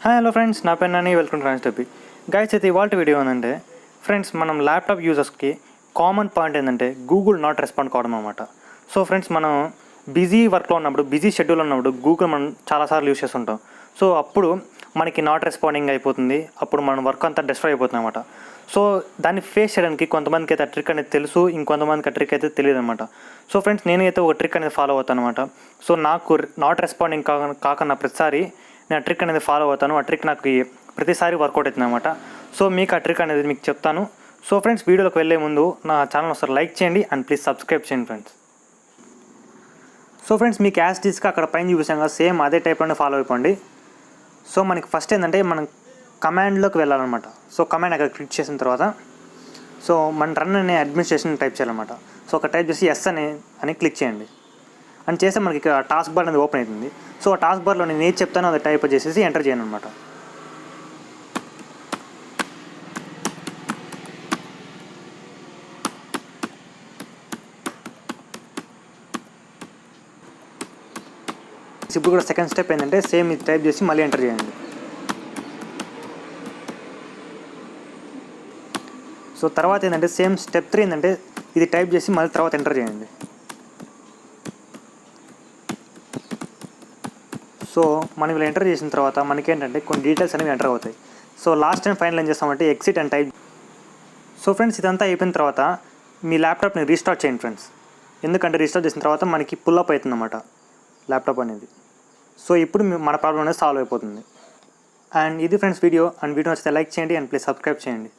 Hi hello friends, నా పేరు nani. Welcome to friends topic. Guys, అయితే ఇవాళ వీడియో ఏంటంటే ఫ్రెండ్స్, మనం ల్యాప్టాప్ యూజర్స్కి కామన్ పాయింట్ ఏంటంటే గూగుల్ నాట్ రెస్పాండ్ కావడం అనమాట. సో ఫ్రెండ్స్, మనం బిజీ వర్క్లో ఉన్నప్పుడు, బిజీ షెడ్యూల్ ఉన్నప్పుడు గూగుల్ మనం చాలాసార్లు యూజ్ చేస్తుంటాం. సో అప్పుడు మనకి నాట్ రెస్పాండింగ్ అయిపోతుంది, అప్పుడు మన వర్క్ అంతా డిస్ట్రాయ్ అయిపోతుంది అనమాట. సో దాన్ని ఫేస్ చేయడానికి కొంతమందికి అయితే ఆ ట్రిక్ అనేది తెలుసు, ఇంకొంతమందికి ఆ ట్రిక్ అయితే తెలియదు అనమాట. సో ఫ్రెండ్స్, నేనైతే ఒక ట్రిక్ అనేది ఫాలో అవుతాను అనమాట. సో నాకు నాట్ రెస్పాండింగ్ కాకుండా ప్రతిసారి నేను ఆ ట్రిక్ అనేది ఫాలో అవుతాను. ఆ ట్రిక్ నాకు ప్రతిసారి వర్కౌట్ అవుతుంది అనమాట. సో మీకు ఆ ట్రిక్ అనేది మీకు చెప్తాను. సో ఫ్రెండ్స్, వీడియోలోకి వెళ్ళే ముందు నా ఛానల్ ఒకసారి లైక్ చేయండి అండ్ ప్లీజ్ సబ్స్క్రైబ్ చేయండి ఫ్రెండ్స్. సో ఫ్రెండ్స్, మీకు యాజ్ టీస్గా అక్కడ పైన చూపించాం కదా, సేమ్ అదే టైప్లోనే ఫాలో అయిపోండి. సో మనకి ఫస్ట్ ఏంటంటే మనం కమాండ్లోకి వెళ్ళాలన్నమాట. సో కమాండ్ అక్కడ క్లిక్ చేసిన తర్వాత సో మన రన్ అనే అడ్మినిస్ట్రేషన్ టైప్ చేయాలన్నమాట. సో ఒక టైప్ చేసి ఎస్ అని క్లిక్ చేయండి. అని చేస్తే మనకి ఇక్కడ టాస్క్ బార్ అనేది ఓపెన్ అవుతుంది. సో ఆ టాస్క్ బార్లో నేను ఏది చెప్తానో అది టైప్ చేసేసి ఎంటర్ చేయను అనమాట. ఇప్పుడు కూడా సెకండ్ స్టెప్ ఏంటంటే సేమ్ ఇది టైప్ చేసి మళ్ళీ ఎంటర్ చేయండి. సో తర్వాత ఏంటంటే సేమ్ స్టెప్ 3 ఏంటంటే ఇది టైప్ చేసి మళ్ళీ తర్వాత ఎంటర్ చేయండి. సో మనం ఇలా ఎంటర్ చేసిన తర్వాత మనకేంటంటే కొన్ని డీటెయిల్స్ అనేవి ఎంటర్ అవుతాయి. సో లాస్ట్ టైం ఫైనల్ ఏం చేస్తామంటే exit and type. So friends, ఇదంతా అయిపోయిన తర్వాత మీ ల్యాప్టాప్ని రీస్టార్ట్ చేయండి ఫ్రెండ్స్. ఎందుకంటే రీస్టార్ట్ చేసిన తర్వాత మనకి పుల్ అప్ అవుతుంది అన్నమాట ల్యాప్టాప్ అనేది. సో ఇప్పుడు మన ప్రాబ్లం అనేది సాల్వ్ అయిపోతుంది. అండ్ ఇది ఫ్రెండ్స్ వీడియో. అండ్ వీడియో నచ్చితే లైక్ చేయండి అండ్ ప్లీజ్ సబ్స్క్రైబ్ చేయండి.